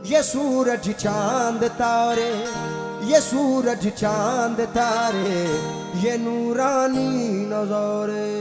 ये सूरज चांद तारे, ये सूरज चांद तारे, ये नूरानी नज़ारे।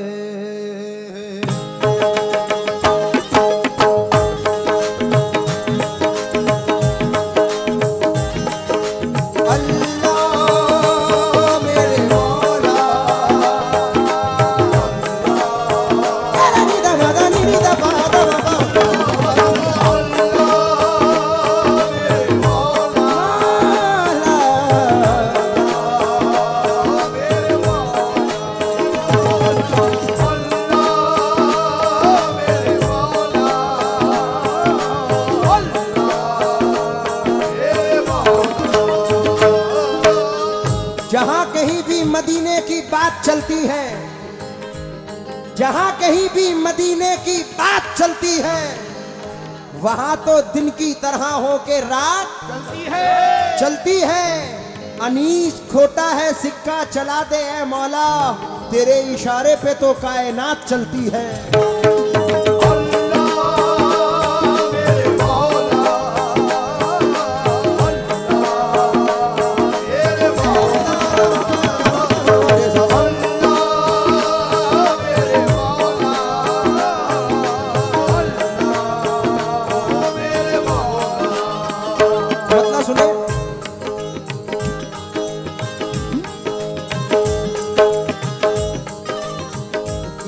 जहां कहीं भी मदीने की बात चलती है, जहां कहीं भी मदीने की बात चलती है, वहां तो दिन की तरह हो के रात चलती है। अनीस खोटा है सिक्का चला दे ऐ मौला, तेरे इशारे पे तो कायनात चलती है।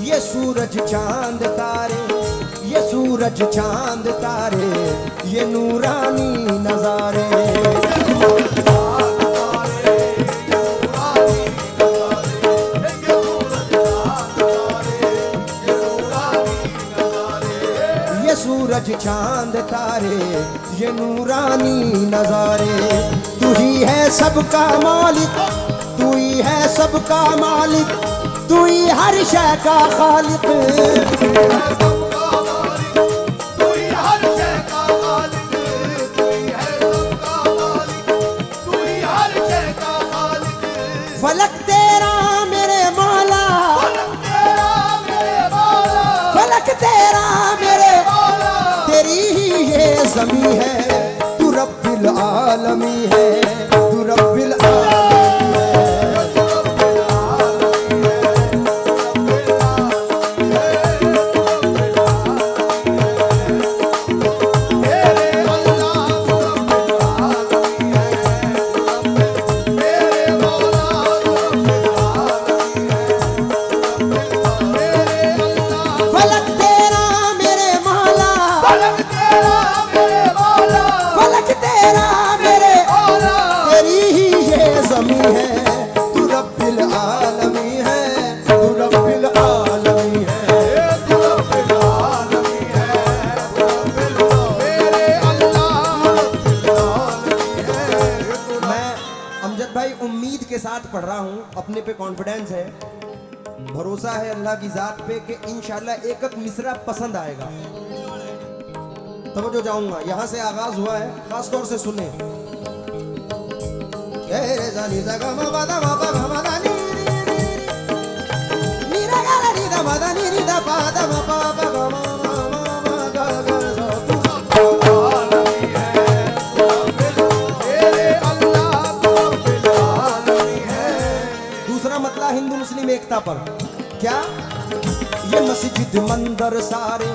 ये सूरज चांद तारे, ये सूरज चांद तारे, ये नूरानी नज़ारे। ये सूरज चांद तारे, ये नूरानी नज़ारे। तू ही है सबका मालिक, तू ही है सबका मालिक, तू ही हर शय का खालिक। फलक तेरा मेरे मौला, फलक तेरा मेरे मौला, तेरी ही ये ज़मीं है, तू रब्बिल आलमी है, तू रब्बिल आलमी है। पढ़ रहा हूँ, अपने पे कॉन्फिडेंस है, भरोसा है अल्लाह की जात पे कि इंशाल्लाह एक एक मिसरा पसंद आएगा। तवज्जो जाऊंगा, यहाँ से आगाज हुआ है, खास तौर से सुने। हिंदू मुस्लिम एकता पर क्या? ये मस्जिद मंदिर सारे,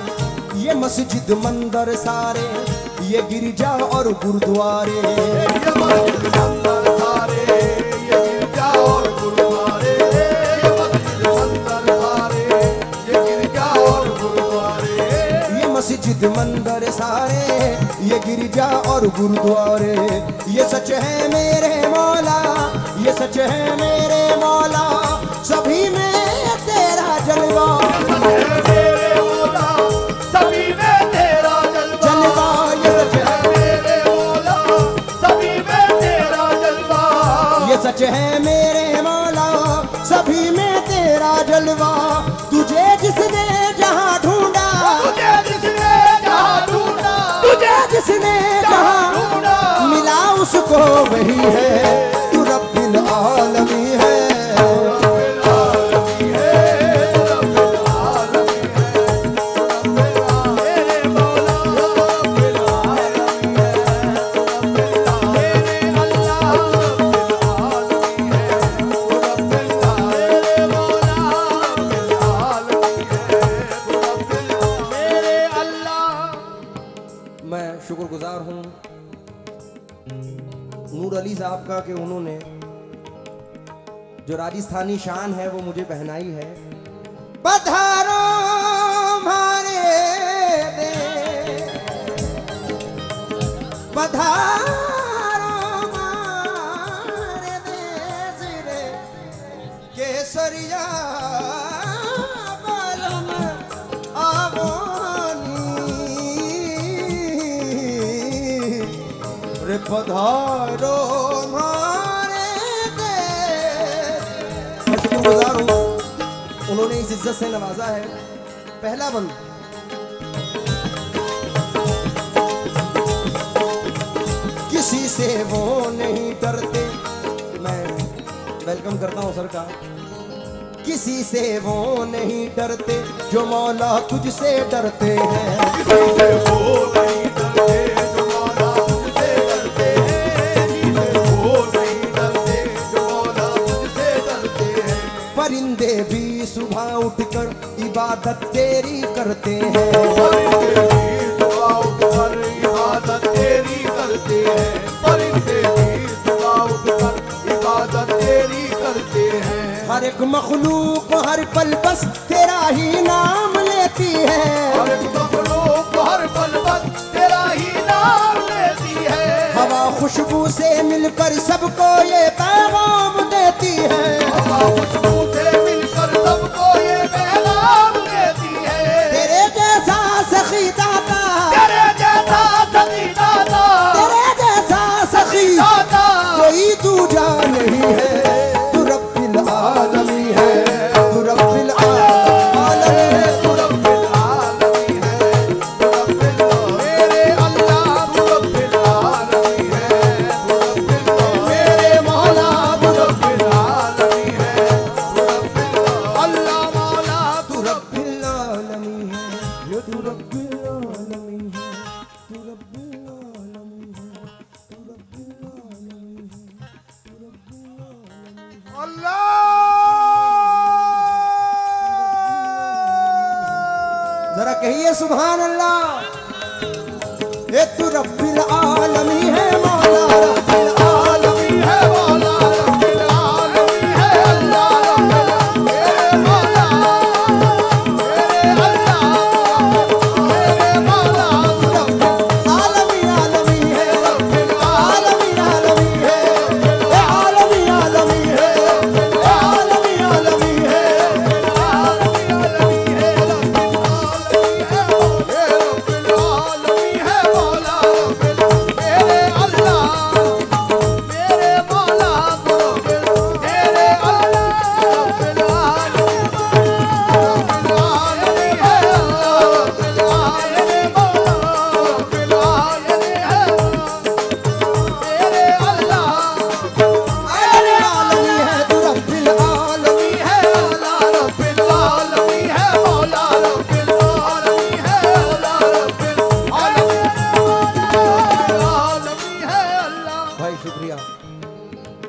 ये मस्जिद मंदिर सारे, ये गिरजा और गुरुद्वारे, ये मस्जिद मंदिर सारे, ये गिरजा और गुरुद्वारे, ये मस्जिद मंदिर सारे, ये गिरजा और गुरुद्वारे, ये मस्जिद मंदिर सारे, ये गिरजा और गुरुद्वारे। ये सच है मेरे मौला, ये सच है मेरे मौला, सभी में तेरा जलवा, मेरे मौला, सभी में तेरा जलवा, ये सच है मेरे मौला, सभी में तेरा जलवा, ये सच है मेरे मौला, सभी में तेरा जलवा। तुझे जिसने जहाँ ढूंढा, तुझे जिसने जहाँ ढूंढा, तुझे जिसने जहाँ ढूंढा, मिला उसको वही है, तू रब्बिल आलमी है। मैं शुक्रगुजार हूँ नूर अली साहब का कि उन्होंने जो राजस्थानी शान है वो मुझे पहनाई है। पधारो हमारे देश, पधारो हमारे देश रे केसरिया बालम आवनी रे पधारो हमारे देश। मैं शुक्रगुजार हूँ उन्होंने इस इज्जत से नवाजा है। पहला बंद किसी से वो नहीं डरते, मैं वेलकम करता हूं सर का। किसी से वो नहीं डरते जो मौला तुझसे डरते हैं, किसी से वो नहीं डरते जो मौला तुझसे डरते हैं, किसी से वो नहीं डरते जो मौला तुझसे डरते हैं। परिंदे भी सुबह उठकर इबादत तेरी करते हैं, परिंदे भी सुबह उठकर इबादत तेरी करते हैं, परिंदे भी सुबह उठकर इबादत तेरी करते हैं। हर एक मखलूक हर पल बस तेरा ही नाम लेती है, हर एक मखलूक हर पल बस तेरा ही नाम लेती है। हवा खुशबू से मिलकर सबको ये पैगाम देती है, हवा खुशबू से मिलकर सबको ये पैगाम देती है। तेरे जैसा सखी दाता, तेरे जैसा सखी दाता, तेरे जैसा सखी दाता कोई दूजा नहीं है। तू रब्बिल आलमी है, तू रब्बिल आलमी है, तू रब्बिल आलमी है, तू रब्बिल मेरे अल्लाह, तू रब्बिल आलमी है, तू रब्बिल मेरे मौला, तू रब्बिल आलमी है, तू रब्बिल अल्लाह मौला, तू रब्बिल आलमी है, ये तू रब्बिल आलमी है, तू रब्बिल आलमी है, तू रब्बिल आलमी है, तू रब्बिल आलमी है। अल्लाह। जरा कहिए सुभान अल्लाह। ये तू रब्बिल आलमी है मौला, रब्बिल आलमी है मौला, रब्बिल आलमी है अल्लाह, रब्बिल मेरे मौला, मेरे अल्लाह, मेरे मौला, आलमी आलमी है, रब्बिल आलमी आलमी है, ये आलमी आलमी है, ये आलमी आलमी है। भाई शुक्रिया।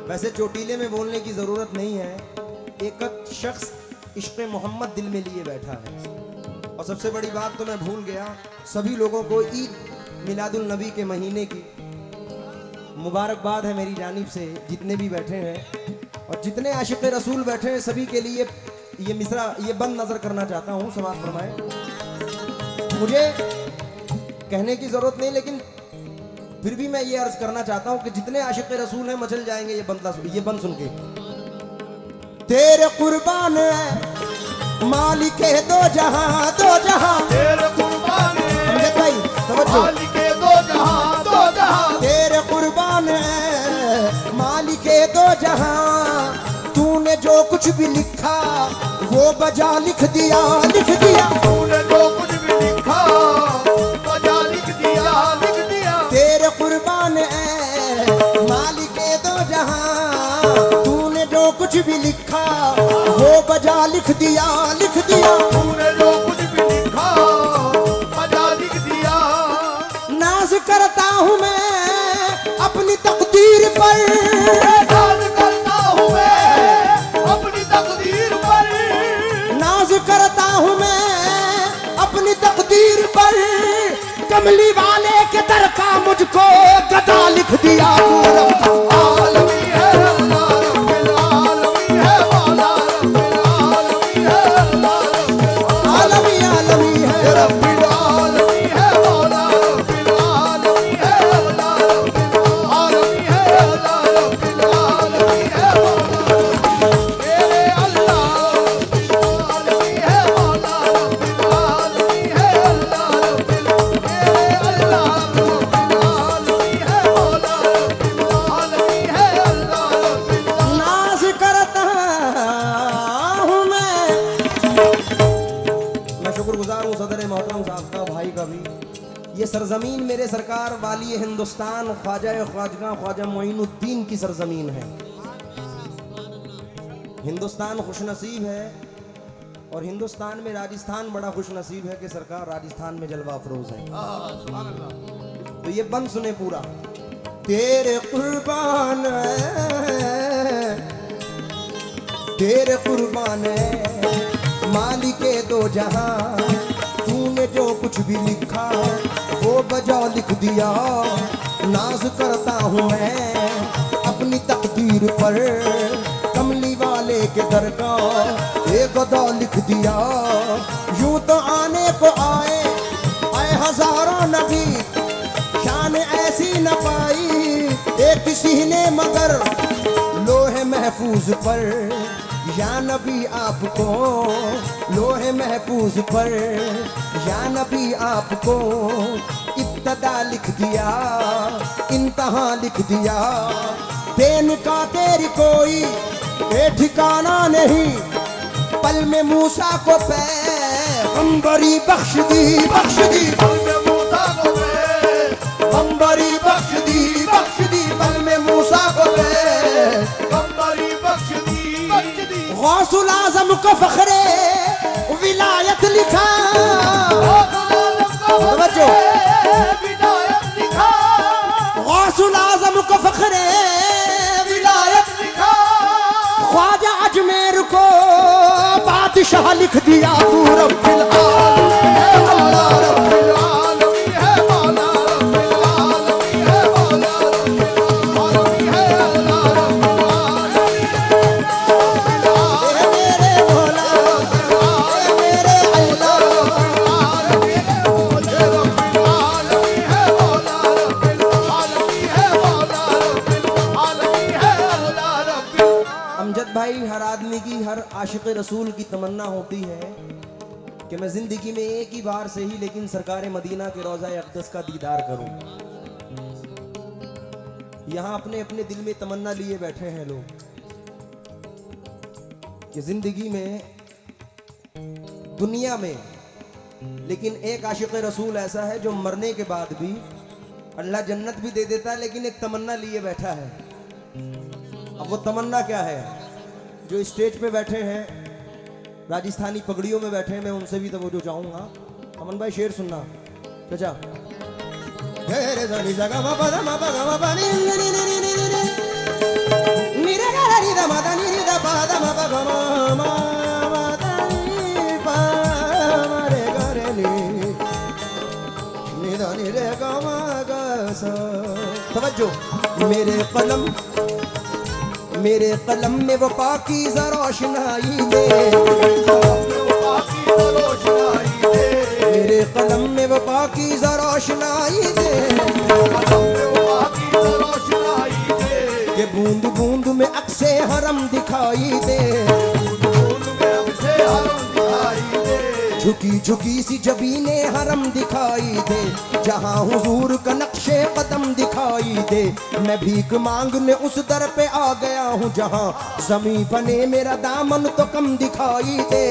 वैसे चोटीले में बोलने की जरूरत नहीं है, एक शख्स इश्क़ मोहम्मद दिल में लिए बैठा है। और सबसे बड़ी बात तो मैं भूल गया, सभी लोगों को ईद मिलादुल नबी के महीने की मुबारकबाद है मेरी जानिब से, जितने भी बैठे हैं और जितने आशिक़ रसूल बैठे हैं सभी के लिए ये मिसरा ये बंद नजर करना चाहता हूँ। समाअत फरमाएं। मुझे कहने की जरूरत नहीं, लेकिन फिर भी मैं ये अर्ज करना चाहता हूँ कि जितने आशिक़ रसूल हैं मचल जाएंगे ये बंद सुन के। तेरे कुर्बान है मालिके दो जहां, दो जहां तेरे कुर्बान है भाई तवज्जो। मालिके दो जहां, दो जहां तेरे कुर्बान है मालिके दो जहां, तूने जो कुछ भी लिखा वो बजा लिख दिया, लिख दिया। तूने जो कुछ भी लिखा बजा लिख दिया, लिख दिया। तेरे कुर्बान है मालिके दो जहां, तूने जो कुछ भी लिखा वो बजा लिख दिया, लिख दिया। तूने जो कुछ भी लिखा बजा लिख दिया। नाज करता हूँ मैं अपनी तकदीर पर, नाज करता हूँ मैं अपनी तकदीर पर, नाज करता हूँ मैं अपनी तकदीर पर। कमली वाले के दर का मुझको गदा लिख दिया तू रब्बुल आलमी है, अल्लाह रब्बुल आलमी है, मौला रब्बुल आलमी है, आलमी आलमी है, रब्बुल आलमी है, मौला रब्बुल आलमी है, अल्लाह रब्बुल आलमी है, अल्लाह रब्बुल आलमी है, मेरे अल्लाह रब्बुल आलमी है, मौला रब्बुल आलमी है, अल्लाह रब्बुल मेरे अल्लाह रब्बुल आलमी है, मौला रब्बुल आलमी है, अल्लाह रब्बुल नाज़ करता हूँ मैं शुक्रगुजार हूँ सदर मोहतरम साहब का, भाई का भी। ये सरजमीन मेरे सरकार वाली हिंदुस्तान ख्वाजा ख्वाजगा ख्वाजा मोइनुद्दीन की सरजमीन है। हिंदुस्तान खुशनसीब है और हिंदुस्तान में राजस्थान बड़ा खुशनसीब है कि सरकार राजस्थान में जलवा अफरोज है। तो ये बंद सुने पूरा। तेरे कुर्बान तेरे कुर्बान मालिके दो जहां, तूने जो कुछ भी लिखा वो बजा लिख दिया। नाज करता हूँ मैं अपनी तकदीर पर, कमली वाले के दर का एक गदा लिख दिया। यूं तो आने को आए हजारों नबी, शान ऐसी न पाई एक किसी ने मगर लोहे महफूज पर, या नबी आपको लोहे महफूज पर, या नबी आपको इब्तदा लिख दिया, इंतहा लिख दिया। देन का तेरी कोई ठिकाना नहीं, पल में मूसा को पैगंबरी बख्श दी, बख्श दी पल में मूसा को पैगंबरी बख्श दी, बख्श दी पल में मूसा को पैगंबरी बख्श दी। गौसुल आज़म को फखरे विलायत लिखा, गौसुल आज़म को फखरे विलायत लिखा। ख्वाजा अजमेर को बादशाह लिख दिया तू रब्बुल आलमी है, अल्लाह रब्बुल आलमी है, मौला रब्बुल आलमी है, मौला रब्बुल आलमी है, अल्लाह रब्बुल आलमी है, मेरे मौला मेरे अल्लाह रब्बुल आलमी है, मौला रब्बुल आलमी है, मौला रब्बुल आलमी है, मौला रब्बुल आलमी है, अल्लाह रब्बुल। अमजद भाई, हर आदमी की, हर आशिक रसूल की तमन्ना होती है कि मैं जिंदगी में एक ही बार से ही लेकिन सरकार मदीना के रोज़ा अक़दस का दीदार करूं। यहाँ अपने अपने दिल में तमन्ना लिए बैठे हैं लोग कि जिंदगी में दुनिया में, लेकिन एक आशिक रसूल ऐसा है जो मरने के बाद भी अल्लाह जन्नत भी दे देता है, लेकिन एक तमन्ना लिए बैठा है। अब वो तमन्ना क्या है? जो स्टेज पे बैठे हैं, राजस्थानी पगड़ियों में बैठे हैं, मैं उनसे भी तवज्जो चाहूंगा। अमन भाई शेर सुनना चाचा। तवज्जो। मेरे कलम में वो पाकीज़ा रोशनाई दे, मेरे कलम में वो पाकीज़ा रोशनाई दे, कि बूंद बूंद में अक्से हरम दिखाई दे, झुकी झुकी सी जबीने हरम दिखाई दे, जहाँ हुजूर का नक्शे कदम दिखाई दे। मैं भीख मांगने उस दर पे आ गया हूँ जहाँ ज़मीं बने मेरा दामन तो कम दिखाई दे।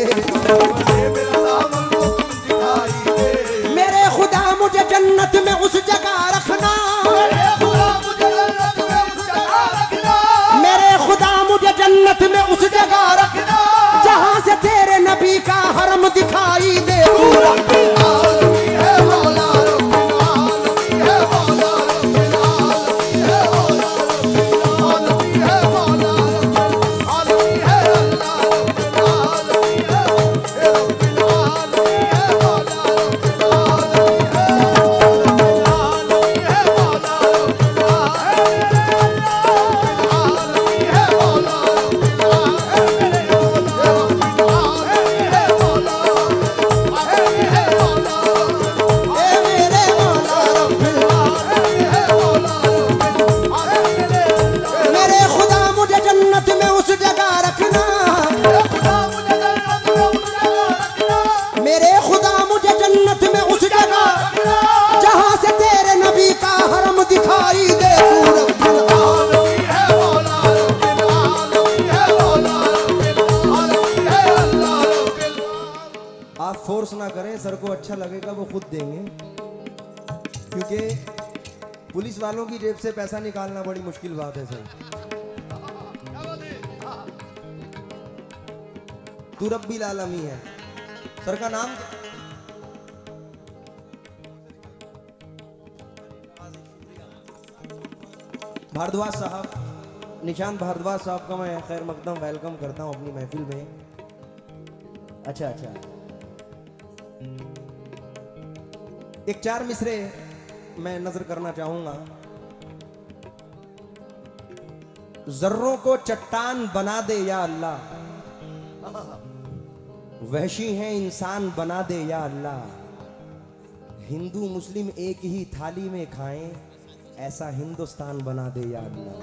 मेरे खुदा मुझे जन्नत में उस जगह रखना, मेरे खुदा मुझे जन्नत में उस जगह रखना जहाँ से तेरे नबी का हरम दिखाई दे। अच्छा लगेगा वो खुद देंगे, क्योंकि पुलिस वालों की जेब से पैसा निकालना बड़ी मुश्किल बात है सर। तू रब्बी लालमी है सर का नाम। भारद्वाज साहब, निशांत भारद्वाज साहब का मैं खैर मकदम वेलकम करता हूं अपनी महफिल में। अच्छा अच्छा, एक 4 मिसरे मैं नजर करना चाहूंगा। जर्रों को चट्टान बना दे या अल्लाह, वहशी हैं इंसान बना दे या अल्लाह, हिंदू मुस्लिम एक ही थाली में खाएं ऐसा हिंदुस्तान बना दे या अल्लाह।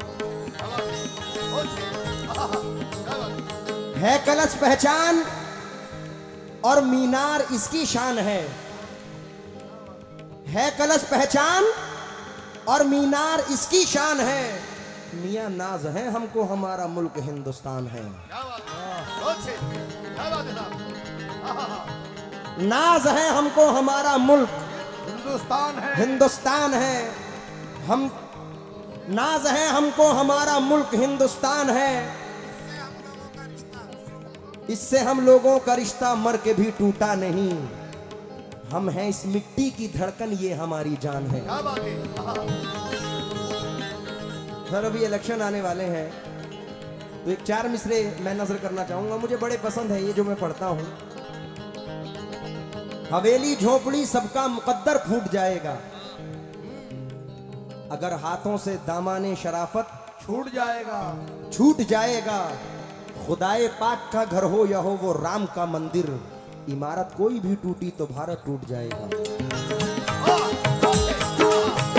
है कलश पहचान और मीनार इसकी शान है कलश पहचान और मीनार इसकी शान है। मियां नाज है हमको हमारा मुल्क हिंदुस्तान है। नाज है हमको हमारा मुल्क हिंदुस्तान है। हम नाज है हमको हमारा मुल्क हिंदुस्तान है। इससे हम लोगों का रिश्ता मर के भी टूटा नहीं। हम हैं इस मिट्टी की धड़कन, ये हमारी जान है। सर अभी इलेक्शन आने वाले हैं तो एक 4 मिसरे मैं नजर करना चाहूंगा, मुझे बड़े पसंद है ये जो मैं पढ़ता हूं। हवेली झोपड़ी सबका मुकद्दर फूट जाएगा, अगर हाथों से दामाने शराफत छूट जाएगा। खुदाए पाक का घर हो या हो वो राम का मंदिर, इमारत कोई भी टूटी तो भारत टूट जाएगा।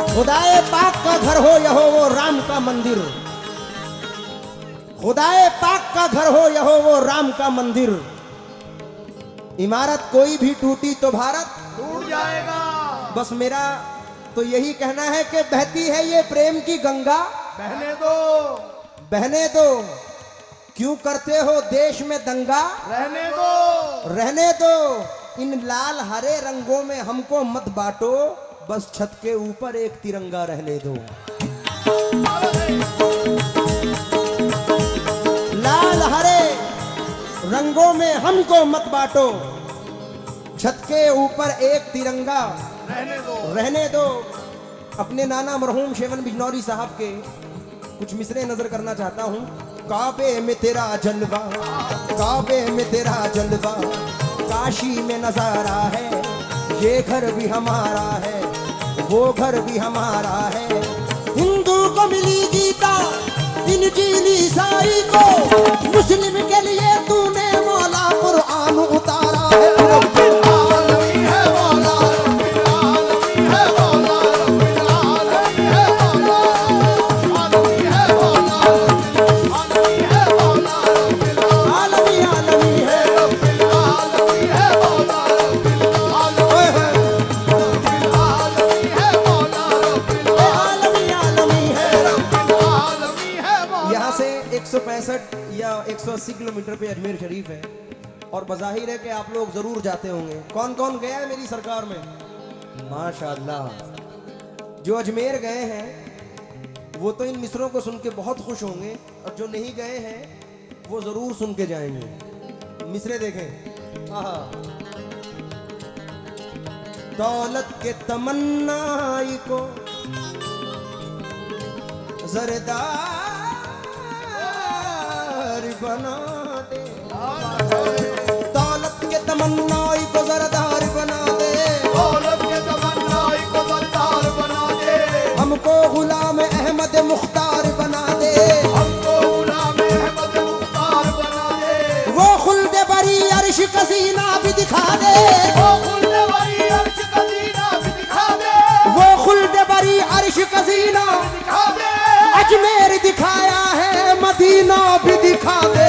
खुदाए पाक का घर हो या हो वो राम का मंदिर, खुदाए पाक का घर हो या हो वो राम का मंदिर, इमारत कोई भी टूटी तो भारत टूट जाएगा। बस मेरा तो यही कहना है कि बहती है ये प्रेम की गंगा, बहने दो। क्यों करते हो देश में दंगा, रहने दो। इन लाल हरे रंगों में हमको मत बांटो, बस छत के ऊपर एक तिरंगा रहने दो। लाल हरे रंगों में हमको मत बांटो, छत के ऊपर एक तिरंगा रहने दो। अपने नाना मरहूम शेवन बिजनौरी साहब के कुछ मिसरे नजर करना चाहता हूँ। काबे में तेरा जलवा, काबे में तेरा जलवा, काशी में नजारा है, ये घर भी हमारा है, वो घर भी हमारा है। हिंदू को मिली गीता, इंजील ईसाई को, मुस्लिम के लिए तूने मौला कुरान उतारा है। या 180 किलोमीटर पे अजमेर शरीफ है और बज़ाहिर है कि आप लोग जरूर जाते होंगे। कौन कौन गया है मेरी सरकार में? माशाअल्लाह। जो अजमेर गए हैं वो तो इन मिसरों को सुन के बहुत खुश होंगे, और जो नहीं गए हैं वो जरूर सुन के जाएंगे। मिसरे देखें। दौलत के तमन्नाई को जरदार बना दे, दौलत के तमन्नाई को जरदार बना दे, दौलत के तमन्नाई को जरदार बना दे। हमको गुलाम अहमद मुख्तार बना दे, हमको गुलाम अहमद मुख्तार बना दे। वो खुल्द बरी अर्श कसीना भी दिखा दे, वो खुल्द बरी अर्श कसीना भी दिखा दे, वो खुल्द बरी अर्श कसीना दिखा दे। अजमेर दिखाया है, मदीना भी दिखा दे।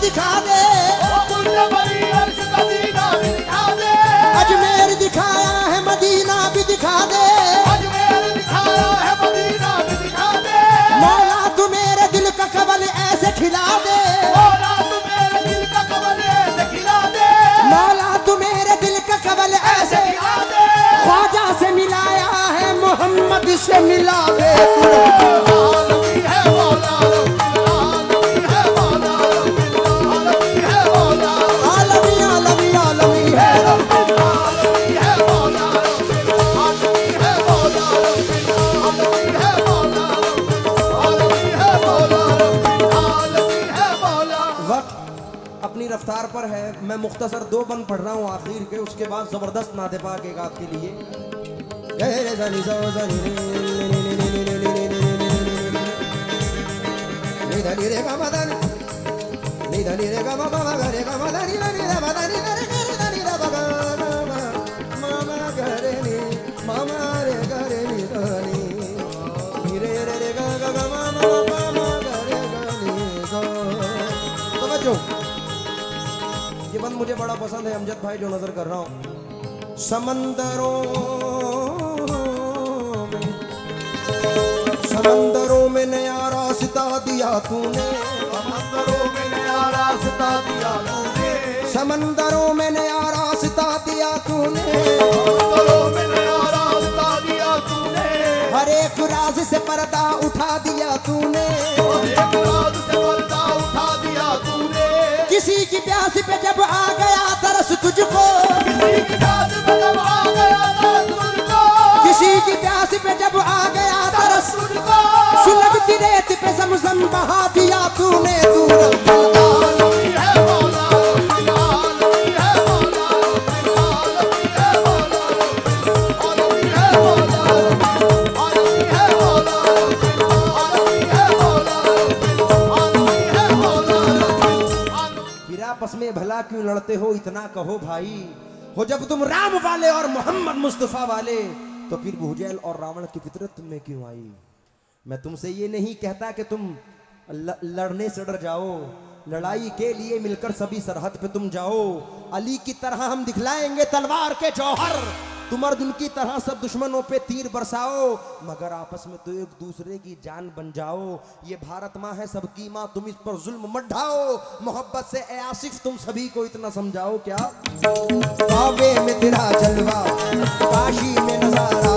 दिखा दे, अजमेर दिखाया है मदीना भी दिखा दे, मौला तू मेरे दिल का कवल ऐसे खिला दे, मौला तू मेरे दिल का कवल ऐसे, ख्वाजा से मिलाया है मोहम्मद से मिला दे, रफ्तार पर है। मैं मुख्तसर 2 बंद पढ़ रहा हूँ आखिर के, उसके बाद जबरदस्त नादे पाक एक आपके लिए। ये बंद मुझे बड़ा पसंद है अमजद भाई, जो नजर कर रहा हूँ। समंदरों में नया रास्ता दिया तूने, समंदरों में नया रास्ता दिया तूने, समंदरों में नया रास्ता दिया तूने, समंदरों में नया रास्ता दिया तूने, हर एक राज से पर्दा उठा दिया तूने, हर एक राज से पर्दा उठा दिया तूने, किसी की प्यास पे जब आ गया तरस तुझको, किसी की प्यास पे जब आ गया तरस तुझको, किसी की प्यास पे जब आ गया तरस तुझको, सुलगती रेत पे ज़मज़म बहा दिया तूने, तू आलमी है मौला, आलमी है मौला, आलमी है मौला, आलमी है मौला, आलमी है मौला, आलमी है मौला, आलमी है मौला। फिर आपस में भला क्यों लड़ते हो, इतना कहो भाई, हो जब तुम राम वाले और मोहम्मद मुस्तफा वाले, तो फिर भूजैल और रावण की फितरत तुम में क्यों आई। मैं तुमसे ये नहीं कहता कि तुम लड़ने से डर जाओ, लड़ाई के लिए मिलकर सभी सरहद पे तुम जाओ, अली की तरह हम दिखलाएंगे तलवार के जौहर, तुम अर्जुन की तरह सब दुश्मनों पे तीर बरसाओ, मगर आपस में तो एक दूसरे की जान बन जाओ। ये भारत माँ है सबकी माँ, तुम इस पर जुल्म मत ढाओ, मोहब्बत से ए आसिफ तुम सभी को इतना समझाओ। क्या काबे में तेरा जलवा, काशी में नजारा